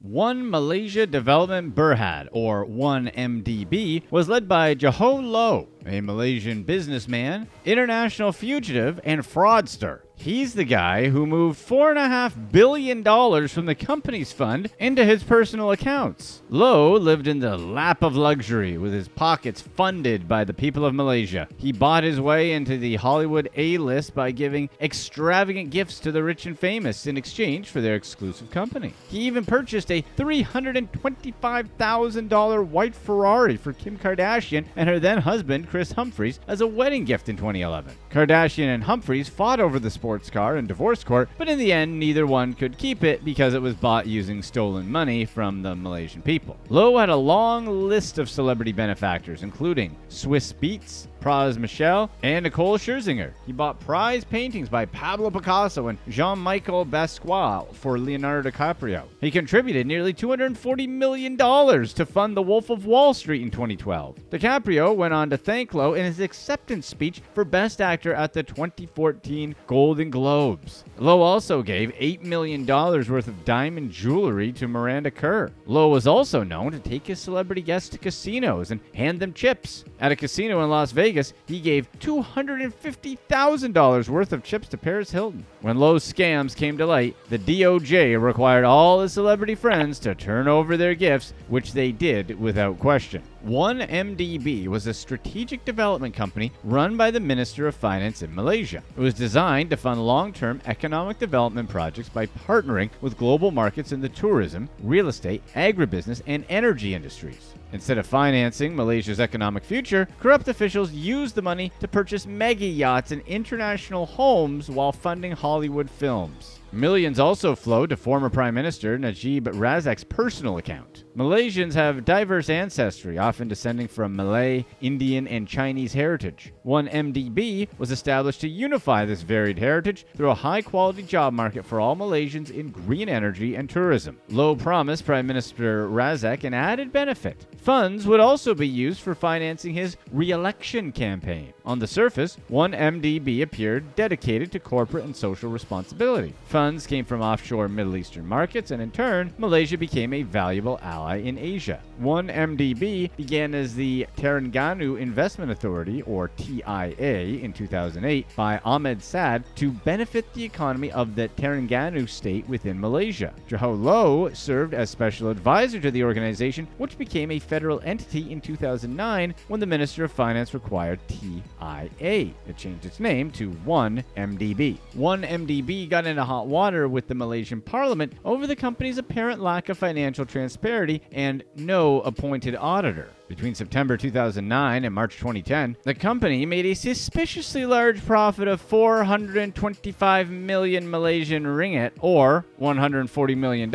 One Malaysia Development Berhad, or 1MDB, was led by Jho Low, a Malaysian businessman, international fugitive, and fraudster. He's the guy who moved $4.5 billion from the company's fund into his personal accounts. Low lived in the lap of luxury with his pockets funded by the people of Malaysia. He bought his way into the Hollywood A-list by giving extravagant gifts to the rich and famous in exchange for their exclusive company. He even purchased a $325,000 white Ferrari for Kim Kardashian and her then husband Kris Humphries as a wedding gift in 2011. Kardashian and Humphries fought over the sports car in divorce court, but in the end, neither one could keep it because it was bought using stolen money from the Malaysian people. Low had a long list of celebrity benefactors, including Swiss Beats, Praz Michel, and Nicole Scherzinger. He bought prize paintings by Pablo Picasso and Jean-Michel Basquiat for Leonardo DiCaprio. He contributed nearly $240 million to fund The Wolf of Wall Street in 2012. DiCaprio went on to thank Low in his acceptance speech for Best Actor at the 2014 Golden Globes. Low also gave $8 million worth of diamond jewelry to Miranda Kerr. Low was also known to take his celebrity guests to casinos and hand them chips. At a casino in Las Vegas, he gave $250,000 worth of chips to Paris Hilton. When Low's scams came to light, the DOJ required all his celebrity friends to turn over their gifts, which they did without question. 1MDB was a strategic development company run by the Minister of Finance in Malaysia. It was designed to fund long-term economic development projects by partnering with global markets in the tourism, real estate, agribusiness, and energy industries. Instead of financing Malaysia's economic future, corrupt officials used the money to purchase mega yachts and international homes while funding Hollywood films. Millions also flowed to former Prime Minister Najib Razak's personal account. Malaysians have diverse ancestry, often descending from Malay, Indian, and Chinese heritage. 1MDB was established to unify this varied heritage through a high-quality job market for all Malaysians in green energy and tourism. Low promised Prime Minister Razak an added benefit. Funds would also be used for financing his re-election campaign. On the surface, 1MDB appeared dedicated to corporate and social responsibility. Funds came from offshore Middle Eastern markets, and in turn, Malaysia became a valuable ally in Asia. 1MDB began as the Terengganu Investment Authority, or TIA, in 2008 by Ahmed Saad to benefit the economy of the Terengganu state within Malaysia. Jho Low served as special advisor to the organization, which became a federal entity in 2009 when the Minister of Finance required TIA. It changed its name to 1MDB. 1MDB got into hot water with the Malaysian Parliament over the company's apparent lack of financial transparency and no appointed auditor. Between September 2009 and March 2010, the company made a suspiciously large profit of 425 million Malaysian ringgit, or $140 million,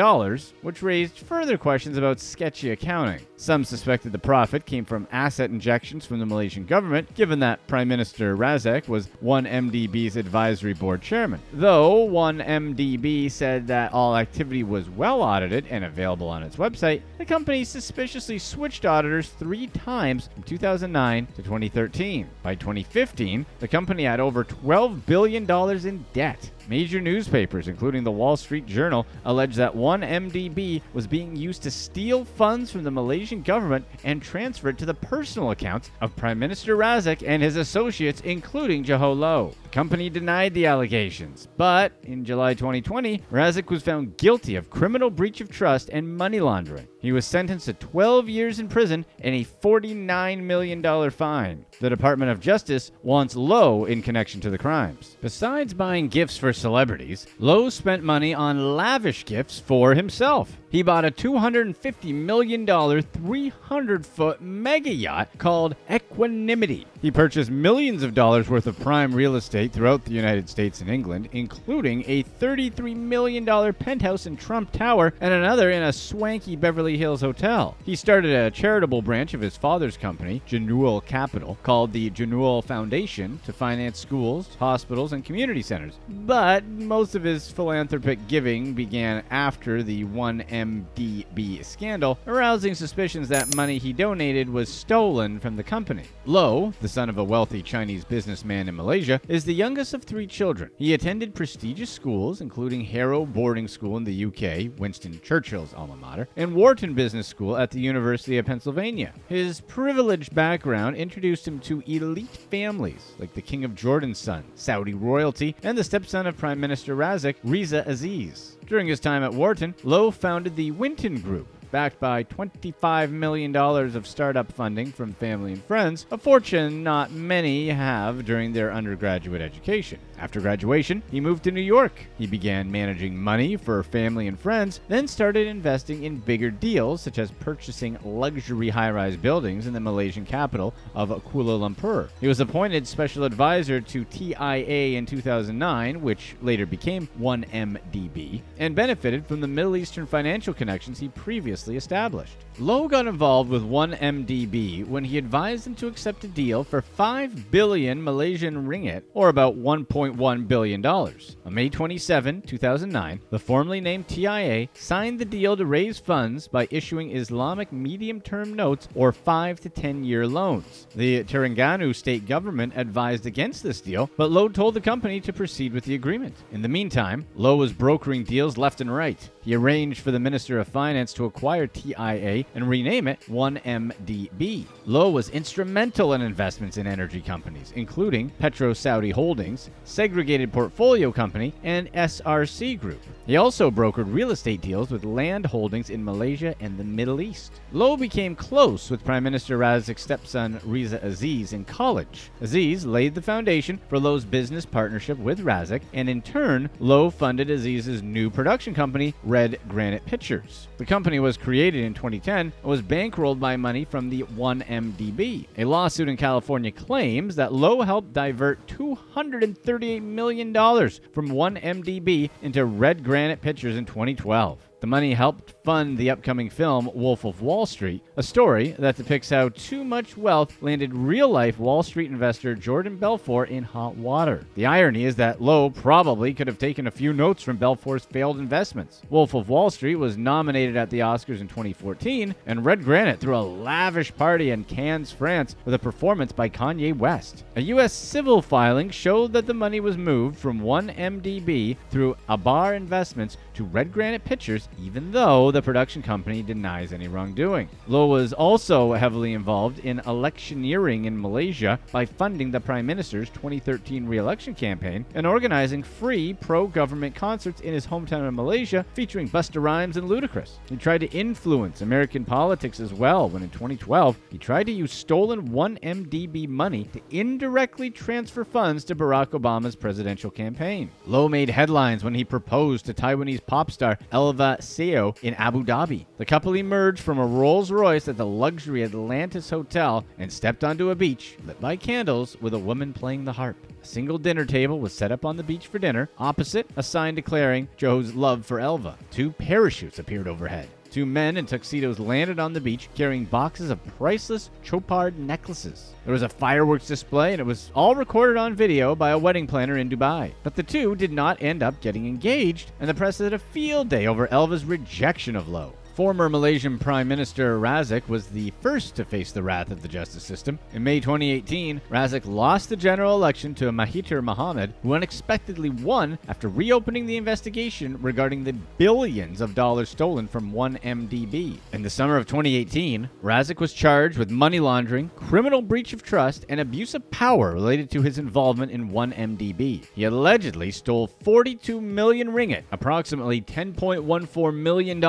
which raised further questions about sketchy accounting. Some suspected the profit came from asset injections from the Malaysian government, given that Prime Minister Razak was 1MDB's advisory board chairman. Though 1MDB said that all activity was well audited and available on its website, the company suspiciously switched auditors 3 times from 2009 to 2013. By 2015, the company had over $12 billion in debt. Major newspapers, including the Wall Street Journal, alleged that 1MDB was being used to steal funds from the Malaysian government and transfer it to the personal accounts of Prime Minister Razak and his associates, including Jho Low. The company denied the allegations, but in July 2020, Razak was found guilty of criminal breach of trust and money laundering. He was sentenced to 12 years in prison and a $49 million fine. The Department of Justice wants Low in connection to the crimes. Besides buying gifts for celebrities, Low spent money on lavish gifts for himself. He bought a $250 million 300-foot mega yacht called Equanimity. He purchased millions of dollars worth of prime real estate throughout the United States and England, including a $33 million penthouse in Trump Tower and another in a swanky Beverly Hills hotel. He started a charitable branch branch of his father's company, Jho Capital, called the Jho Foundation, to finance schools, hospitals, and community centers. But most of his philanthropic giving began after the 1MDB scandal, arousing suspicions that money he donated was stolen from the company. Low, the son of a wealthy Chinese businessman in Malaysia, is the youngest of 3 children. He attended prestigious schools, including Harrow Boarding School in the UK, Winston Churchill's alma mater, and Wharton Business School at the University of Pennsylvania. His privileged background introduced him to elite families, like the King of Jordan's son, Saudi royalty, and the stepson of Prime Minister Razak, Riza Aziz. During his time at Wharton, Low founded the Winton Group, backed by $25 million of startup funding from family and friends, a fortune not many have during their undergraduate education. After graduation, he moved to New York. He began managing money for family and friends, then started investing in bigger deals, such as purchasing luxury high-rise buildings in the Malaysian capital of Kuala Lumpur. He was appointed special advisor to TIA in 2009, which later became 1MDB, and benefited from the Middle Eastern financial connections he previously established. Low got involved with 1MDB when he advised them to accept a deal for 5 billion Malaysian ringgit, or about $1.1 billion. On May 27, 2009, the formerly named TIA signed the deal to raise funds by issuing Islamic medium-term notes or 5 to 10-year loans. The Terengganu state government advised against this deal, but Low told the company to proceed with the agreement. In the meantime, Low was brokering deals left and right. He arranged for the Minister of Finance to acquire TIA and rename it 1MDB. Low was instrumental in investments in energy companies, including Petro Saudi Holdings, Segregated Portfolio Company, and SRC Group. He also brokered real estate deals with land holdings in Malaysia and the Middle East. Low became close with Prime Minister Razak's stepson Riza Aziz in college. Aziz laid the foundation for Low's business partnership with Razak, and in turn, Low funded Aziz's new production company, Red Granite Pictures. The company was created in 2010 and was bankrolled by money from the 1MDB. A lawsuit in California claims that Low helped divert $238 million from 1MDB into Red Granite Pictures in 2012. The money helped fund the upcoming film Wolf of Wall Street, a story that depicts how too much wealth landed real-life Wall Street investor Jordan Belfort in hot water. The irony is that Low probably could have taken a few notes from Belfort's failed investments. Wolf of Wall Street was nominated at the Oscars in 2014, and Red Granite threw a lavish party in Cannes, France, with a performance by Kanye West. A U.S. civil filing showed that the money was moved from 1MDB through Abar Investments to Red Granite Pictures, even though the production company denies any wrongdoing. Low was also heavily involved in electioneering in Malaysia by funding the Prime Minister's 2013 re-election campaign and organizing free pro-government concerts in his hometown of Malaysia featuring Busta Rhymes and Ludacris. He tried to influence American politics as well when in 2012 he tried to use stolen 1MDB money to indirectly transfer funds to Barack Obama's presidential campaign. Low made headlines when he proposed to Taiwanese pop star Elva Seo in Abu Dhabi. The couple emerged from a Rolls-Royce at the luxury Atlantis Hotel and stepped onto a beach lit by candles with a woman playing the harp. A single dinner table was set up on the beach for dinner. Opposite, a sign declaring Joe's love for Elva. 2 parachutes appeared overhead. 2 men in tuxedos landed on the beach carrying boxes of priceless chopard necklaces. There was a fireworks display, and it was all recorded on video by a wedding planner in Dubai. But the two did not end up getting engaged, and the press had a field day over Elva's rejection of Low. Former Malaysian Prime Minister Razak was the first to face the wrath of the justice system. In May 2018, Razak lost the general election to Mahathir Mohamad, who unexpectedly won after reopening the investigation regarding the billions of dollars stolen from 1MDB. In the summer of 2018, Razak was charged with money laundering, criminal breach of trust, and abuse of power related to his involvement in 1MDB. He allegedly stole 42 million ringgit, approximately $10.14 million,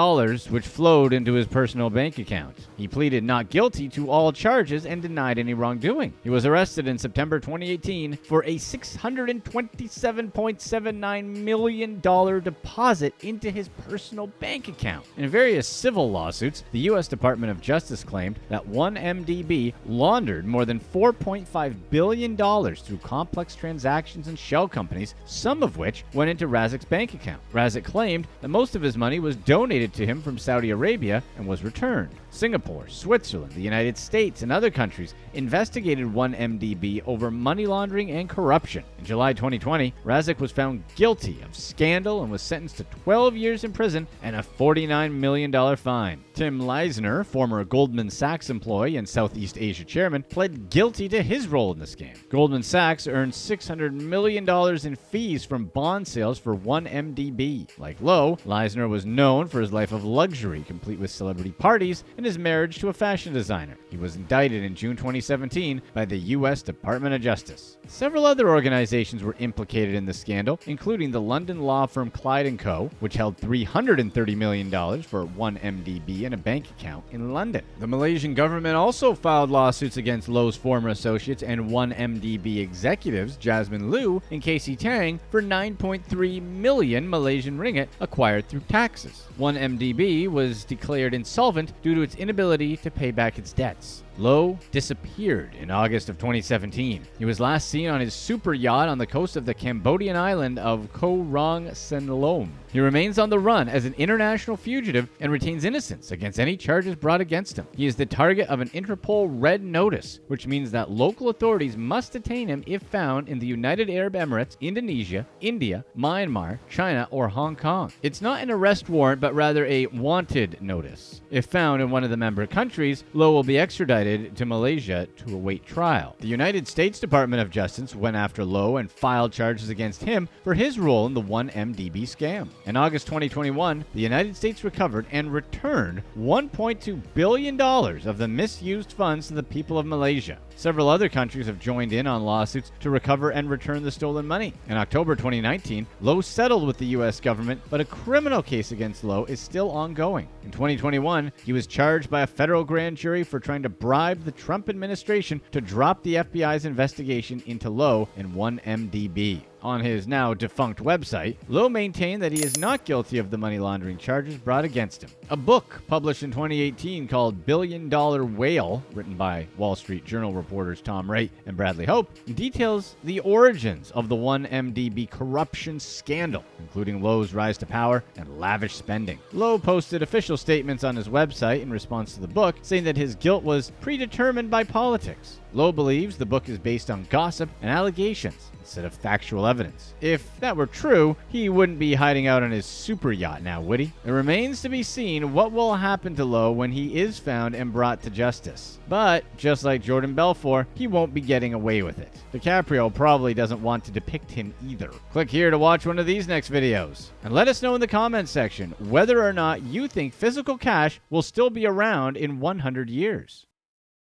which flowed into his personal bank account. He pleaded not guilty to all charges and denied any wrongdoing. He was arrested in September 2018 for a $627.79 million deposit into his personal bank account. In various civil lawsuits, the U.S. Department of Justice claimed that 1MDB laundered more than $4.5 billion through complex transactions and shell companies, some of which went into Razak's bank account. Razak claimed that most of his money was donated to him from Saudi Saudi Arabia and was returned. Singapore, Switzerland, the United States, and other countries investigated 1MDB over money laundering and corruption. In July 2020, Razak was found guilty of scandal and was sentenced to 12 years in prison and a $49 million fine. Tim Leisner, former Goldman Sachs employee and Southeast Asia chairman, pled guilty to his role in the scam. Goldman Sachs earned $600 million in fees from bond sales for 1MDB. Like Low, Leisner was known for his life of luxury, complete with celebrity parties, and his marriage to a fashion designer. He was indicted in June 2017 by the U.S. Department of Justice. Several other organizations were implicated in the scandal, including the London law firm Clyde & Co., which held $330 million for 1MDB in a bank account in London. The Malaysian government also filed lawsuits against Low's former associates and 1MDB executives Jasmine Liu and Casey Tang for 9.3 million Malaysian ringgit acquired through taxes. 1MDB was declared insolvent due to its inability to pay back its debts. Low disappeared in August of 2017. He was last seen on his super yacht on the coast of the Cambodian island of Koh Rong Senlom. He remains on the run as an international fugitive and retains innocence against any charges brought against him. He is the target of an Interpol red notice, which means that local authorities must detain him if found in the United Arab Emirates, Indonesia, India, Myanmar, China, or Hong Kong. It's not an arrest warrant, but rather a wanted notice. If found in one of the member countries, Low will be extradited to Malaysia to await trial. The United States Department of Justice went after Low and filed charges against him for his role in the 1MDB scam. In August 2021, the United States recovered and returned $1.2 billion of the misused funds to the people of Malaysia. Several other countries have joined in on lawsuits to recover and return the stolen money. In October 2019, Low settled with the U.S. government, but a criminal case against Low is still ongoing. In 2021, he was charged by a federal grand jury for trying to bribe the Trump administration to drop the FBI's investigation into Low and 1MDB. On his now defunct website, Low maintained that he is not guilty of the money laundering charges brought against him. A book published in 2018 called Billion Dollar Whale, written by Wall Street Journal reporters Tom Wright and Bradley Hope, details the origins of the 1MDB corruption scandal, including Low's rise to power and lavish spending. Low posted official statements on his website in response to the book, saying that his guilt was predetermined by politics. Low believes the book is based on gossip and allegations instead of factual evidence. If that were true, he wouldn't be hiding out on his super yacht now, would he? It remains to be seen what will happen to Low when he is found and brought to justice. But, just like Jordan Belfort, he won't be getting away with it. DiCaprio probably doesn't want to depict him either. Click here to watch one of these next videos. And let us know in the comments section whether or not you think physical cash will still be around in 100 years.